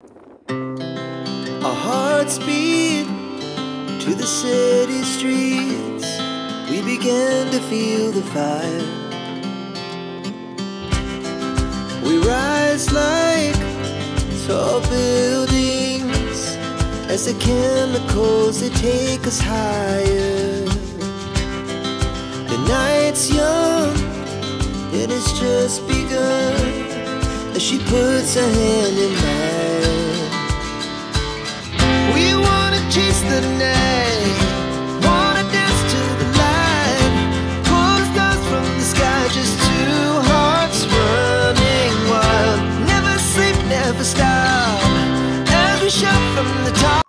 Our hearts beat to the city streets. We began to feel the fire. We rise like tall buildings as the chemicals they take us higher. The night's young and it's just begun as she puts her hand in mine. We wanna chase the night, wanna dance to the light, pull the stars from the sky, just two hearts running wild. Never sleep, never stop, as we shout from the top.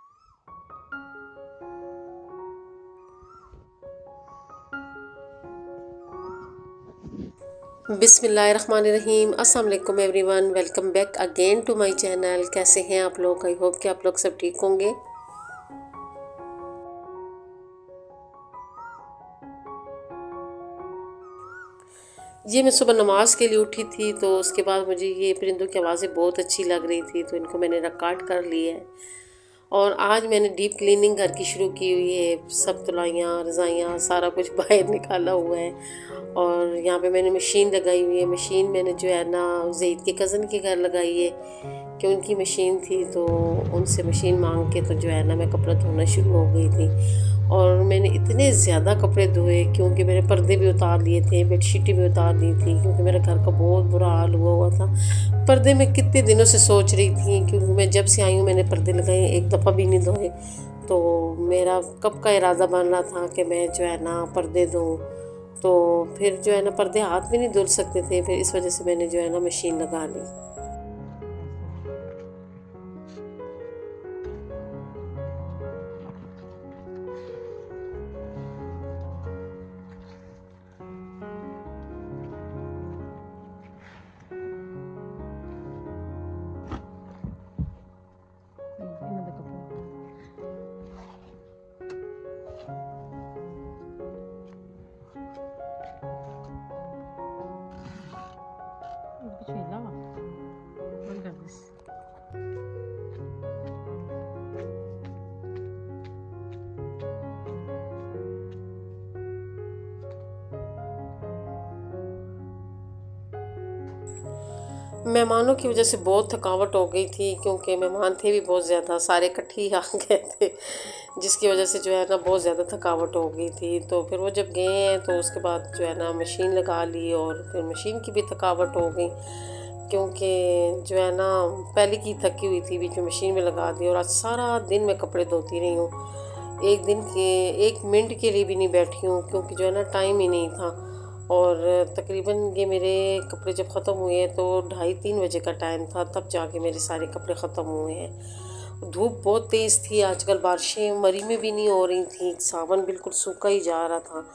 बिस्मिल्लाहिर्रहमानिर्रहीम। अस्सलाम वालेकुम everyone, welcome back again to my channel. कैसे हैं आप लोग? I hope कि आप लोग सब ठीक होंगे। ये मैं सुबह नमाज के लिए उठी थी, तो उसके बाद मुझे ये परिंदों की आवाज़ें बहुत अच्छी लग रही थी, तो इनको मैंने रिकॉर्ड कर लिया है। और आज मैंने डीप क्लीनिंग घर की शुरू की हुई है। सब तुलाइयाँ, रज़ाइयाँ, सारा कुछ बाहर निकाला हुआ है। और यहाँ पे मैंने मशीन लगाई हुई है। मशीन मैंने जो है ना ज़ैद के कज़न के घर लगाई है कि उनकी मशीन थी, तो उनसे मशीन मांग के तो जो है ना मैं कपड़ा धोना शुरू हो गई थी। और मैंने इतने ज़्यादा कपड़े धोए क्योंकि मैंने पर्दे भी उतार लिए थे, बेडशीटें भी उतार ली थी, क्योंकि मेरे घर का बहुत बुरा हाल हुआ था। पर्दे मैं कितने दिनों से सोच रही थी, क्योंकि मैं जब से आई हूँ मैंने पर्दे लगाए, एक दफ़ा भी नहीं धोए। तो मेरा कब का इरादा बन रहा था कि मैं जो है ना पर्दे धोऊँ, तो फिर जो है ना पर्दे हाथ भी नहीं धुल सकते थे, फिर इस वजह से मैंने जो है ना मशीन लगा ली। मेहमानों की वजह से बहुत थकावट हो गई थी, क्योंकि मेहमान थे भी बहुत ज़्यादा, सारे इकट्ठे ही आ गए थे, जिसकी वजह से जो है ना बहुत ज़्यादा थकावट हो गई थी। तो फिर वो जब गए हैं तो उसके बाद जो है ना मशीन लगा ली, और फिर मशीन की भी थकावट हो गई, क्योंकि जो है ना पहले की थकी हुई थी, बीच में मशीन में लगा दी। और आज सारा दिन मैं कपड़े धोती रही हूँ, एक दिन के 1 मिनट के लिए भी नहीं बैठी हूँ, क्योंकि जो है ना टाइम ही नहीं था। और तकरीबन ये मेरे कपड़े जब ख़त्म हुए तो 2:30-3 बजे का टाइम था, तब जाके मेरे सारे कपड़े ख़त्म हुए हैं। धूप बहुत तेज़ थी आजकल, बारिशें मरी में भी नहीं हो रही थी, सावन बिल्कुल सूखा ही जा रहा था।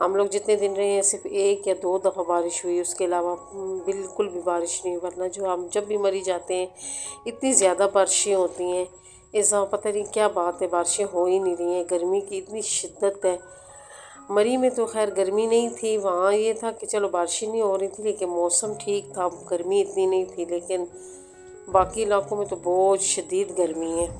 हम लोग जितने दिन रहे हैं सिर्फ 1 या 2 दफ़ा बारिश हुई, उसके अलावा बिल्कुल भी बारिश नहीं। वरना जो हम जब भी मरी जाते हैं इतनी ज़्यादा बारिशें होती हैं। इस दफ़ा पता नहीं क्या बात है, बारिशें हो ही नहीं रही हैं, गर्मी की इतनी शिद्दत है। मरी में तो खैर गर्मी नहीं थी, वहाँ ये था कि चलो बारिश नहीं हो रही थी, लेकिन मौसम ठीक था, गर्मी इतनी नहीं थी। लेकिन बाकी इलाकों में तो बहुत शदीद गर्मी है।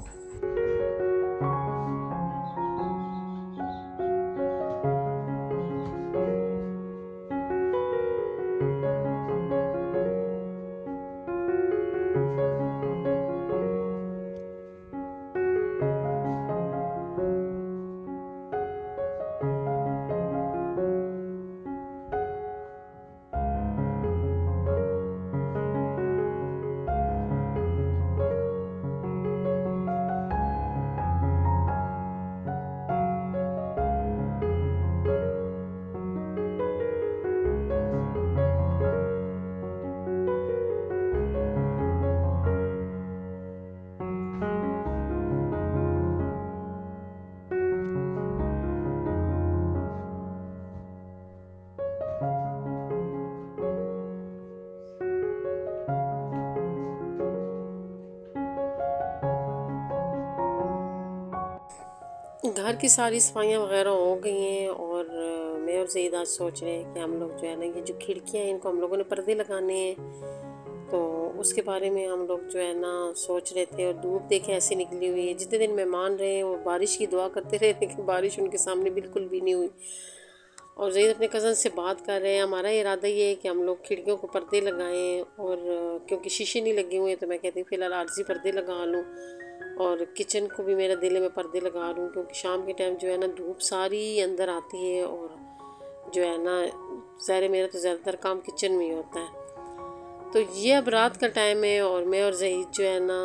घर की सारी सफाइयाँ वगैरह हो गई हैं, और मैं और ज़ैद आज सोच रहे हैं कि हम लोग जो है ना ये जो खिड़कियाँ हैं इनको हम लोगों ने पर्दे लगाने हैं। तो उसके बारे में हम लोग जो है ना सोच रहे थे। और धूप देखे ऐसी निकली हुई है, जितने दिन मेहमान रहे वो बारिश की दुआ करते रहे, लेकिन बारिश उनके सामने बिल्कुल भी नहीं हुई। और ज़हीद अपने कज़न से बात कर रहे हैं। हमारा इरादा ये है कि हम लोग खिड़कियों को पर्दे लगाएं, और क्योंकि शीशे नहीं लगे हुए तो मैं कहती हूँ फ़िलहाल आर्जी पर्दे लगा लूँ, और किचन को भी मेरा दिल है मैं पर्दे लगा लूँ, क्योंकि शाम के टाइम जो है ना धूप सारी अंदर आती है, और जो है ना ज़ाहिर मेरा तो ज़्यादातर काम किचन में ही होता है। तो ये अब रात का टाइम है, और मैं और ज़हीद जो है ना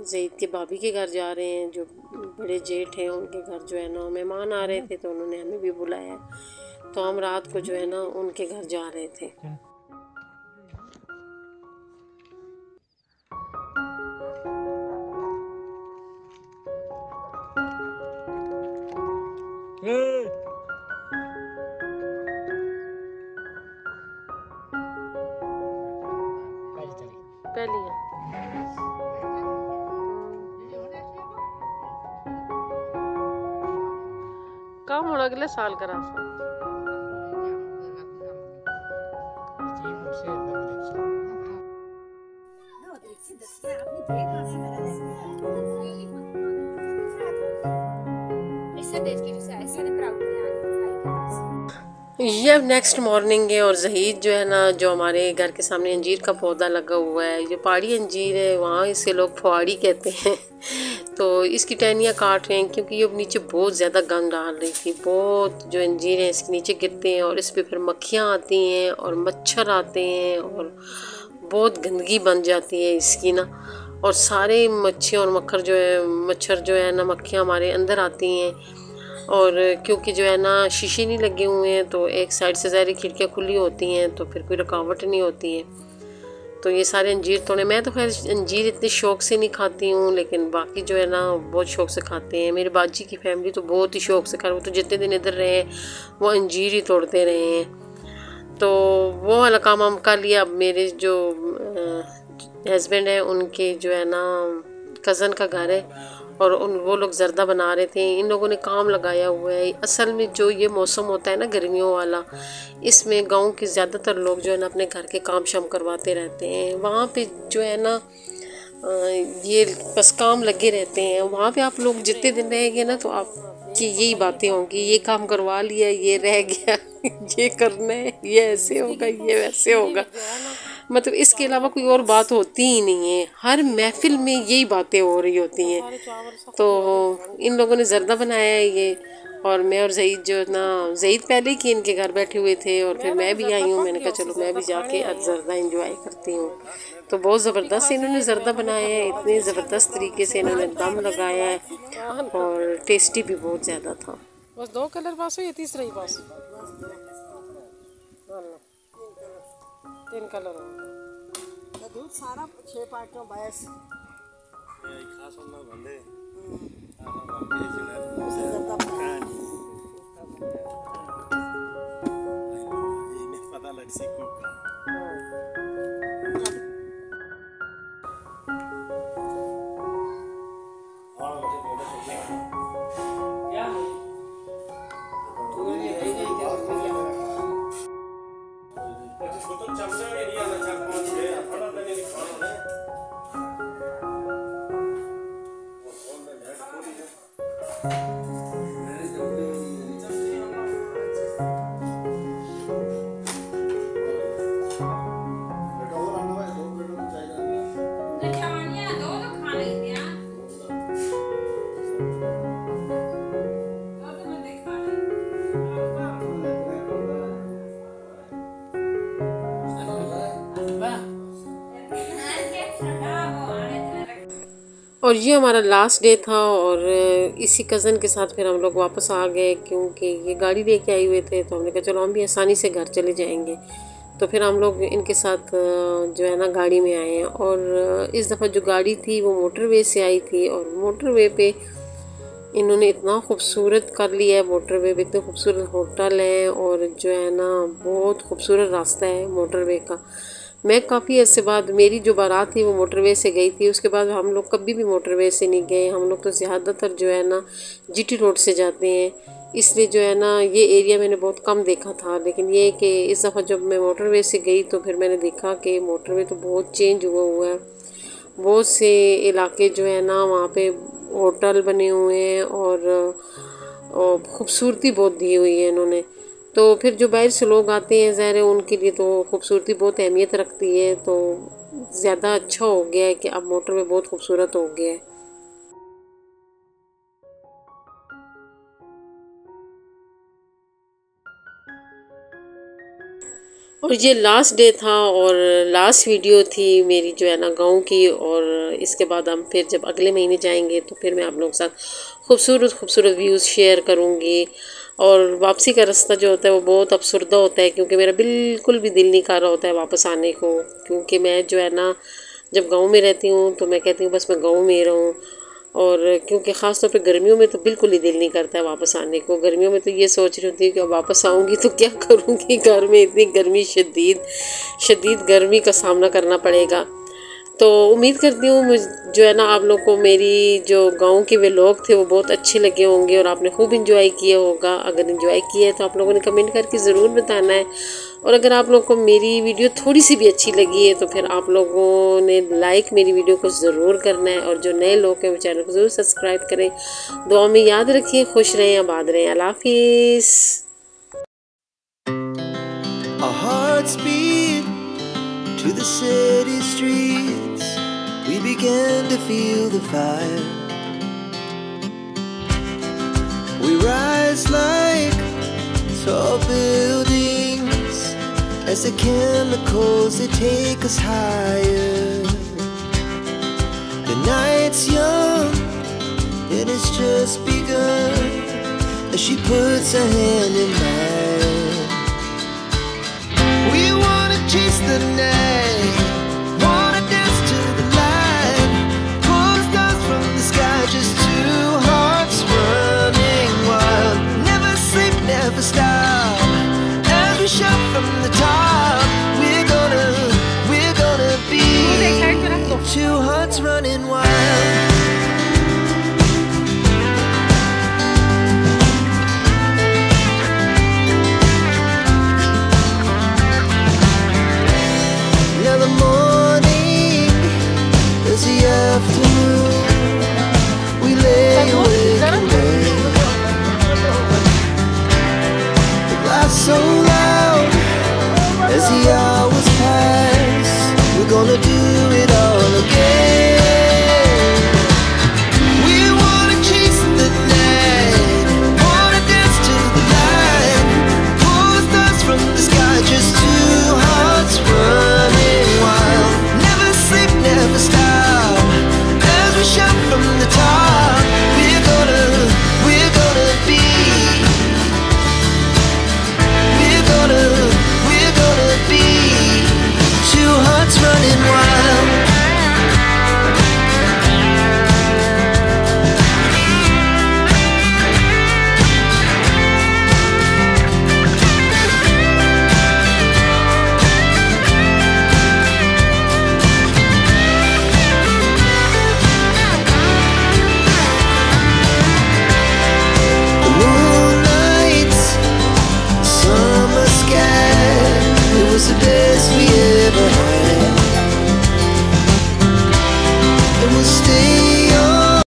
ज़हीद के भाभी के घर जा रहे हैं, जो बड़े जेठ हैं उनके घर जो है ना मेहमान आ रहे थे, तो उन्होंने हमें भी बुलाया, तो हम रात को जो है ना उनके घर जा रहे थे। पहली है काम होना अगले साल करा ये अब नेक्स्ट मॉर्निंग है, और ज़हीद जो है ना जो हमारे घर के सामने अंजीर का पौधा लगा हुआ है, ये पहाड़ी अंजीर है, वहाँ इसे लोग फुआड़ी कहते हैं। तो इसकी टहनियाँ काट रहे हैं, क्योंकि ये नीचे बहुत ज़्यादा गंद डाल रही थी। बहुत जो अंजीर हैं इसके नीचे गिरते हैं, और इस पर फिर मक्खियाँ आती हैं और मच्छर आते हैं, और बहुत गंदगी बन जाती है इसकी ना। और सारे मच्छियाँ और मच्छर जो है ना मक्खियाँ हमारे अंदर आती हैं। और क्योंकि जो है ना शीशे नहीं लगे हुए हैं, तो एक साइड से सारी खिड़कियाँ खुली होती हैं, तो फिर कोई रुकावट नहीं होती है। तो ये सारे अंजीर तोड़े। मैं तो खैर अंजीर इतने शौक़ से नहीं खाती हूँ, लेकिन बाकी जो है ना बहुत शौक़ से खाते हैं। मेरे बाजी की फैमिली तो बहुत ही शौक़ से खा रहे, वो तो जितने दिन इधर रहे वो अंजीर ही तोड़ते रहे हैं। तो वो वाला काम हम कर लिया। अब मेरे जो हस्बैंड है उनके जो है ना कज़न का घर है, और वो लोग ज़र्दा बना रहे थे। इन लोगों ने काम लगाया हुआ है। असल में जो ये मौसम होता है ना गर्मियों वाला, इसमें गांव के ज़्यादातर लोग जो है ना अपने घर के काम शाम करवाते रहते हैं। वहाँ पे जो है ना ये बस काम लगे रहते हैं। वहाँ पे आप लोग जितने दिन रहेंगे ना, तो आपकी यही बातें होंगी, ये काम करवा लिया, ये रह गया, ये करना है, ये ऐसे होगा, ये वैसे होगा। मतलब इसके अलावा कोई और बात होती ही नहीं है। हर महफिल में यही बातें हो रही होती हैं। तो इन लोगों ने ज़र्दा बनाया है ये, और मैं और ज़हीद जो ना ज़हीद पहले ही इनके घर बैठे हुए थे, और फिर मैं भी आई हूँ। मैंने कहा चलो मैं भी जाके आज ज़र्दा एंजॉय करती हूँ। तो बहुत ज़बरदस्त इन्होंने ज़र्दा बनाया है, इतने ज़बरदस्त तरीके से इन्होंने दम लगाया है, और टेस्टी भी बहुत ज़्यादा था। बस 2 कलर पास हो, ये तीसरा ही पास 3 कलर हो दूध सारा 6 पार्टों बस ये खास होना भले पता लग सीखो और ये हमारा लास्ट डे था। और इसी कज़न के साथ फिर हम लोग वापस आ गए, क्योंकि ये गाड़ी लेके आए हुए थे, तो हमने कहा चलो हम भी आसानी से घर चले जाएंगे। तो फिर हम लोग इनके साथ जो है ना गाड़ी में आए हैं। और इस दफ़ा जो गाड़ी थी वो मोटरवे से आई थी, और मोटरवे पे इन्होंने इतना खूबसूरत कर लिया है। मोटरवे पे इतने खूबसूरत होटल है, और जो है ना बहुत खूबसूरत रास्ता है मोटरवे का। मैं काफ़ी अर्से बाद, मेरी जो बारात थी वो मोटरवे से गई थी, उसके बाद हम लोग कभी भी मोटरवे से नहीं गए। हम लोग तो ज़्यादातर जो है ना जीटी रोड से जाते हैं, इसलिए जो है ना ये एरिया मैंने बहुत कम देखा था। लेकिन ये कि इस दफ़ा जब मैं मोटरवे से गई तो फिर मैंने देखा कि मोटरवे तो बहुत चेंज हुआ है। बहुत से इलाके जो है ना वहाँ पे होटल बने हुए हैं और ख़ूबसूरती बहुत दी हुई है इन्होंने। तो फिर जो बाहर से लोग आते हैं ज़ाहिर है उनके लिए तो ख़ूबसूरती बहुत अहमियत रखती है। तो ज़्यादा अच्छा हो गया है कि अब मोटरवे बहुत खूबसूरत हो गया है। और ये लास्ट डे था और लास्ट वीडियो थी मेरी जो है ना गाँव की। और इसके बाद हम फिर जब अगले महीने जाएंगे तो फिर मैं आप लोगों के साथ खूबसूरत खूबसूरत व्यूज़ शेयर करूँगी। और वापसी का रास्ता जो होता है वो बहुत अफसरदा होता है क्योंकि मेरा बिल्कुल भी दिल नहीं कर रहा होता है वापस आने को। क्योंकि मैं जो है ना जब गाँव में रहती हूँ तो मैं कहती हूँ बस मैं गाँव में रहूँ। और क्योंकि ख़ास तौर पे गर्मियों में तो बिल्कुल ही दिल नहीं करता है वापस आने को। गर्मियों में तो ये सोच रही होती है कि अब वापस आऊँगी तो क्या करूँगी, घर में इतनी गर्मी शदीद गर्मी का सामना करना पड़ेगा। तो उम्मीद करती हूँ मुझ जो है ना आप लोग को मेरी जो गांव के वे लोग थे वो बहुत अच्छे लगे होंगे और आपने खूब इंजॉय किया होगा। अगर इंजॉय किया है तो आप लोगों ने कमेंट करके ज़रूर बताना है। और अगर आप लोग को मेरी वीडियो थोड़ी सी भी अच्छी लगी है तो फिर आप लोगों ने लाइक मेरी वीडियो को ज़रूर करना है। और जो नए लोग हैं वो चैनल को ज़रूर सब्सक्राइब करें। दुआ में याद रखिए, खुश रहें, आबाद रहें। अल्लाह हाफिज़। Our hearts beat to the city streets. We began to feel the fire. We rise like tall buildings as the chemicals they take us higher. The night's young and it's just begun as she puts her hand in mine. We wanna chase the night, wanna dance to the light, pull the stars from the sky, just two hearts running wild. Never sleep, never stop, as we shout from the top. We're gonna be two hearts running wild.